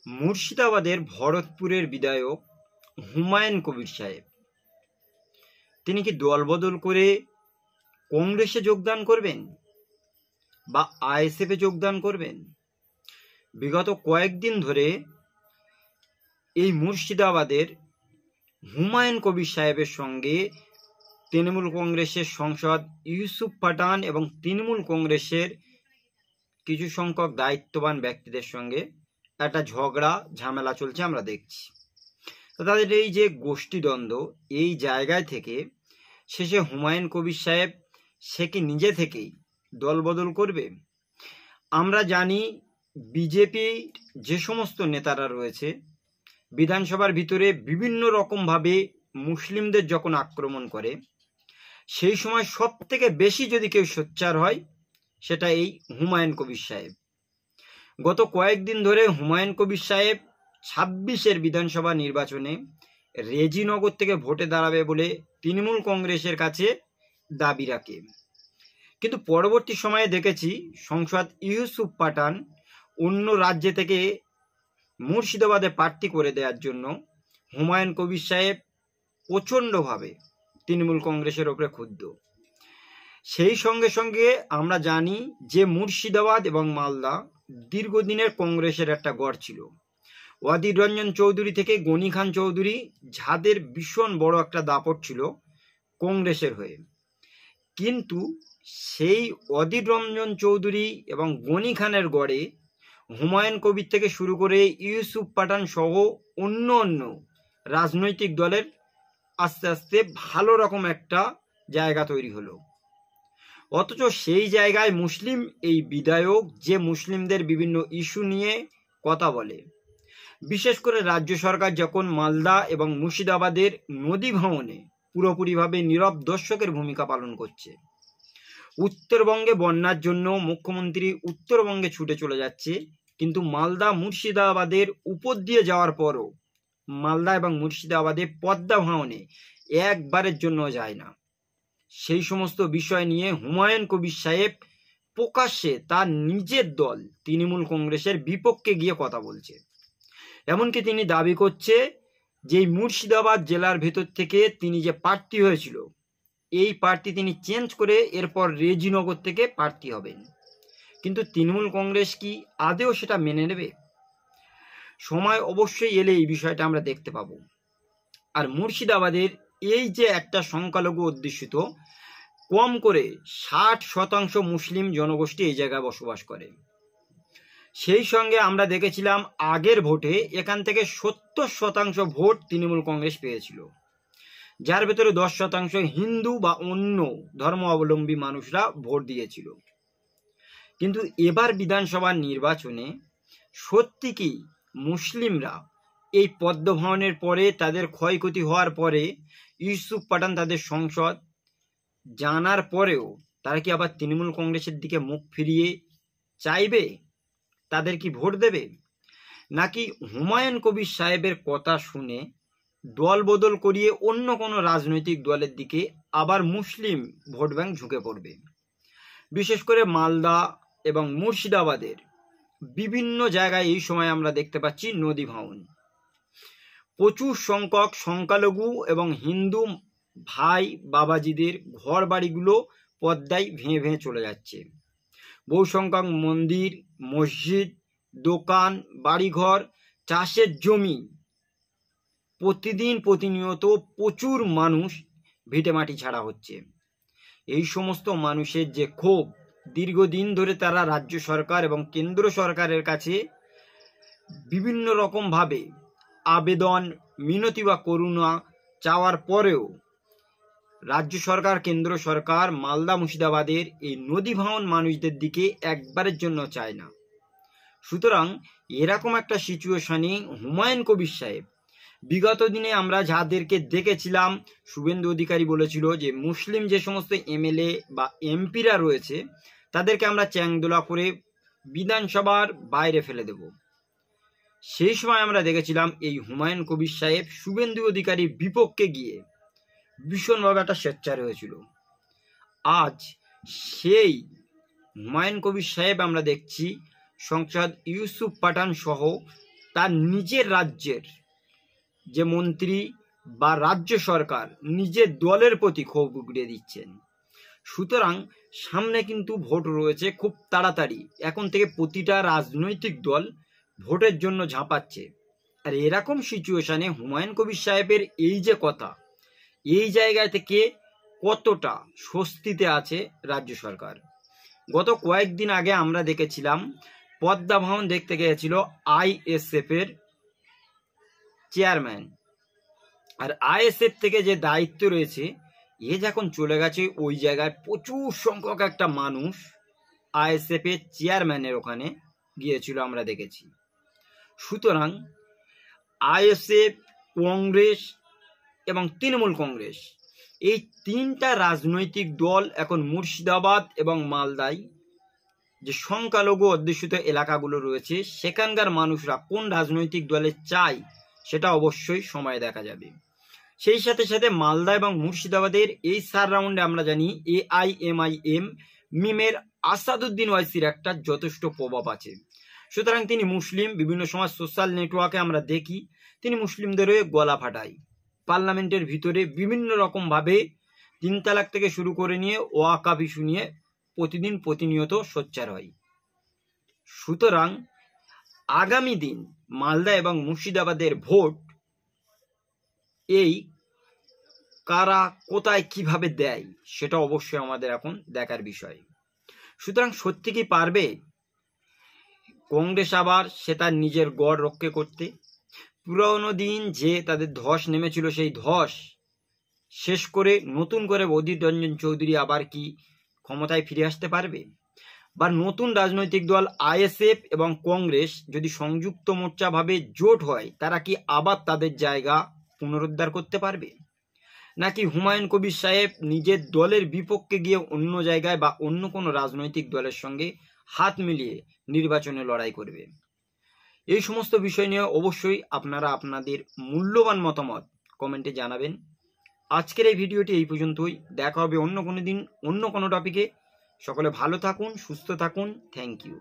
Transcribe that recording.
মুর্শিদাবাদের ভরতপুরের বিধায়ক হুমায়ুন কবির সাহেব, তিনি কি দলবদল করে কংগ্রেসে যোগদান করবেন বা আইএসএফে যোগদান করবেন? বিগত কয়েকদিন ধরে এই মুর্শিদাবাদের হুমায়ুন কবির সাহেবের সঙ্গে তৃণমূল কংগ্রেসের সাংসদ ইউসুফ পাঠান এবং তৃণমূল কংগ্রেসের কিছু সংখ্যক দায়িত্ববান ব্যক্তিদের সঙ্গে একটা ঝগড়া ঝামেলা চলছে আমরা দেখছি। তো তাদের এই যে গোষ্ঠীদ্বন্দ্ব, এই জায়গায় থেকে শেষে হুমায়ুন কবির সাহেব সে কি নিজে থেকেই দলবদল করবে? আমরা জানি বিজেপির যে সমস্ত নেতারা রয়েছে বিধানসভার ভিতরে বিভিন্ন রকমভাবে মুসলিমদের যখন আক্রমণ করে, সেই সময় সব থেকে বেশি যদি কেউ সোচ্চার হয় সেটা এই হুমায়ুন কবির সাহেব। গত কয়েকদিন ধরে হুমায়ুন কবির সাহেব 26-এর বিধানসভা নির্বাচনে রেজিনগর থেকে ভোটে দাঁড়াবে বলে তৃণমূল কংগ্রেসের কাছে দাবি রাখে, কিন্তু পরবর্তী সময়ে দেখেছি সাংসদ ইউসুফ পাঠান অন্য রাজ্য থেকে মুর্শিদাবাদে প্রার্থী করে দেওয়ার জন্য হুমায়ুন কবির সাহেব প্রচণ্ডভাবে তৃণমূল কংগ্রেসের ওপরে ক্ষুব্ধ। সেই সঙ্গে সঙ্গে আমরা জানি যে মুর্শিদাবাদ এবং মালদা দীর্ঘদিনের কংগ্রেসের একটা গড় ছিল। অধীর রঞ্জন চৌধুরী থেকে গনি খান চৌধুরী, যাদের ভীষণ বড় একটা দাপট ছিল কংগ্রেসের হয়ে, কিন্তু সেই অধীর রঞ্জন চৌধুরী এবং গনি খানের গড়ে হুমায়ুন কবির থেকে শুরু করে ইউসুফ পাঠান সহ অন্য অন্য রাজনৈতিক দলের আস্তে আস্তে ভালো রকম একটা জায়গা তৈরি হলো। অথচ সেই জায়গায় মুসলিম এই বিধায়ক যে মুসলিমদের বিভিন্ন ইস্যু নিয়ে কথা বলে, বিশেষ করে রাজ্য সরকার যখন মালদা এবং মুর্শিদাবাদের নদী ভাঙনে পুরোপুরিভাবে নীরব দর্শকের ভূমিকা পালন করছে, উত্তরবঙ্গে বন্যার জন্য মুখ্যমন্ত্রী উত্তরবঙ্গে ছুটে চলে যাচ্ছে, কিন্তু মালদা মুর্শিদাবাদের উপর দিয়ে যাওয়ার পরও মালদা এবং মুর্শিদাবাদে পদ্মা ভাঙনে একবারের জন্য যায় না। সেই সমস্ত বিষয় নিয়ে হুমায়ুন কবির সাহেব প্রকাশ্যে তার নিজের দল তৃণমূল কংগ্রেসের বিপক্ষে গিয়ে কথা বলছে। এমনকি তিনি দাবি করছে যে মুর্শিদাবাদ জেলার ভেতর থেকে তিনি যে প্রার্থী হয়েছিল এই প্রার্থী তিনি চেঞ্জ করে এরপর রেজিনগর থেকে প্রার্থী হবেন। কিন্তু তৃণমূল কংগ্রেস কি আদেও সেটা মেনে নেবে? সময় অবশ্যই এলে এই বিষয়টা আমরা দেখতে পাবো। আর মুর্শিদাবাদের এই যে একটা সংখ্যালঘু অধ্যুষিত কম করে 60% মুসলিম জনগোষ্ঠী এই জায়গায় বসবাস করে, সেই সঙ্গে আমরা দেখেছিলাম আগের ভোটে এখান থেকে 70% ভোট তৃণমূল কংগ্রেস পেয়েছিল, যার ভেতরে 10% হিন্দু বা অন্য ধর্ম অবলম্বী মানুষরা ভোট দিয়েছিল। কিন্তু এবার বিধানসভা নির্বাচনে সত্যি কি মুসলিমরা এই পদ্মা ভাঙনের পরে তাদের ক্ষয়ক্ষতি হওয়ার পরে ইউসুফ পাঠান তাদের সংসদ জানার পরেও তারা কি আবার তৃণমূল কংগ্রেসের দিকে মুখ ফিরিয়ে চাইবে? তাদের কি ভোট দেবে? নাকি হুমায়ুন কবির সাহেবের কথা শুনে দল বদল করিয়ে অন্য কোনো রাজনৈতিক দলের দিকে আবার মুসলিম ভোট ব্যাংক ঝুঁকে পড়বে? বিশেষ করে মালদা এবং মুর্শিদাবাদের বিভিন্ন জায়গায় এই সময় আমরা দেখতে পাচ্ছি নদী ভাঙন। প্রচুর সংখ্যক সংখ্যালঘু এবং হিন্দু ভাই বাবাজিদের ঘর বাড়িগুলো পদ্মায় ভেঙে ভেঙে চলে যাচ্ছে। বহু সংখ্যক মন্দির, মসজিদ, দোকান, বাড়িঘর, চাষের জমি, প্রতিনিয়ত প্রচুর মানুষ ভিটেমাটি ছাড়া হচ্ছে। এই সমস্ত মানুষের যে ক্ষোভ, দীর্ঘদিন ধরে তারা রাজ্য সরকার এবং কেন্দ্র সরকারের কাছে বিভিন্ন রকমভাবে আবেদন, মিনতি বা করুণা চাওয়ার পরেও রাজ্য সরকার, কেন্দ্র সরকার মালদা মুর্শিদাবাদের এই নদী ভাঙন মানুষদের দিকে একবারের জন্য চায় না। সুতরাং এরকম একটা সিচুয়েশনে হুমায়ুন কবির সাহেব, বিগত দিনে আমরা যাদেরকে দেখেছিলাম, শুভেন্দু অধিকারী বলেছিল যে মুসলিম যে সমস্ত এমএলএ বা এমপিরা রয়েছে তাদেরকে আমরা চ্যাংদোলা করে বিধানসভার বাইরে ফেলে দেব। সেই সময় আমরা দেখেছিলাম এই হুমায়ুন কবির সাহেব শুভেন্দু অধিকারীর বিপক্ষে গিয়ে ভীষণভাবে একটা সোচ্চার হয়েছিল। আজ সেই হুমায়ুন কবির সাহেব আমরা দেখছি সংসদ ইউসুফ পাঠান সহ তার নিজের রাজ্যের যে মন্ত্রী বা রাজ্য সরকার নিজের দলের প্রতি ক্ষোভ উগড়ে দিচ্ছেন। সুতরাং সামনে কিন্তু ভোট রয়েছে খুব তাড়াতাড়ি, এখন থেকে প্রতিটা রাজনৈতিক দল ভোটের জন্য ঝাঁপাচ্ছে। আর এরকম সিচুয়েশনে হুমায়ুন কবির সাহেবের এই যে কথা, এই জায়গা থেকে কতটা স্বস্তিতে আছে রাজ্য সরকার। গত কয়েকদিন আগে আমরা দেখেছিলাম পদ্মা ভবন দেখতে গিয়েছিল আইএসএফ এর চেয়ারম্যান, আর আইএসএফ থেকে যে দায়িত্ব রয়েছে এ যখন চলে গেছে ওই জায়গায় প্রচুর সংখ্যক একটা মানুষ আইএসএফ এর চেয়ারম্যানের ওখানে গিয়েছিল আমরা দেখেছি। সুতরাং আইএসএফ, কংগ্রেস এবং তৃণমূল কংগ্রেস এই তিনটা রাজনৈতিক দল এখন মুর্শিদাবাদ এবং মালদায় যে সংখ্যালঘু অধ্যুষিত এলাকাগুলো রয়েছে সেখানকার মানুষরা কোন রাজনৈতিক দলে চায় সেটা অবশ্যই সময় দেখা যাবে। সেই সাথে সাথে মালদা এবং মুর্শিদাবাদের এই 4 রাউন্ডে আমরা জানি এআইএমআইএম মিমের আসাদুদ্দিন ওয়াইসির একটা যথেষ্ট প্রভাব আছে। সুতরাং তিনি মুসলিম, বিভিন্ন সময় সোশ্যাল নেটওয়ার্কে আমরা দেখি তিনি মুসলিমদের হয়ে গলা ফাটায়, পার্লামেন্টের ভিতরে বিভিন্ন রকম ভাবে 3 তালাক থেকে শুরু করে নিয়ে ওয়াকাফ ইস্যু নিয়ে প্রতিনিয়ত সোচ্চার হয়। সুতরাং আগামী দিন মালদা এবং মুর্শিদাবাদের ভোট এই কারা কোথায় কিভাবে দেয় সেটা অবশ্যই আমাদের এখন দেখার বিষয়। সুতরাং সত্যি কি পারবে কংগ্রেস আবার সে তার নিজের গড় রক্ষা করতে? পুরনো দিন যে তাদের ধস নেমেছিল সেই ধস শেষ করে নতুন করে অধীর রঞ্জন চৌধুরী আবার কি ক্ষমতায় ফিরে আসতে পারবে? বা নতুন রাজনৈতিক দল আইএসএফ এবং কংগ্রেস যদি সংযুক্ত মোর্চা ভাবে জোট হয় তারা কি আবার তাদের জায়গা পুনরুদ্ধার করতে পারবে? নাকি হুমায়ুন কবির সাহেব নিজের দলের বিপক্ষে গিয়ে অন্য জায়গায় বা অন্য কোনো রাজনৈতিক দলের সঙ্গে হাত মিলিয়ে নির্বাচনে লড়াই করবে? এই সমস্ত বিষয় নিয়ে অবশ্যই আপনারা আপনাদের মূল্যবান মতামত কমেন্টে জানাবেন। আজকের এই ভিডিওটি এই পর্যন্তই, দেখা হবে অন্য কোনো দিন অন্য কোনো টপিকে। সকলে ভালো থাকুন, সুস্থ থাকুন। Thank you.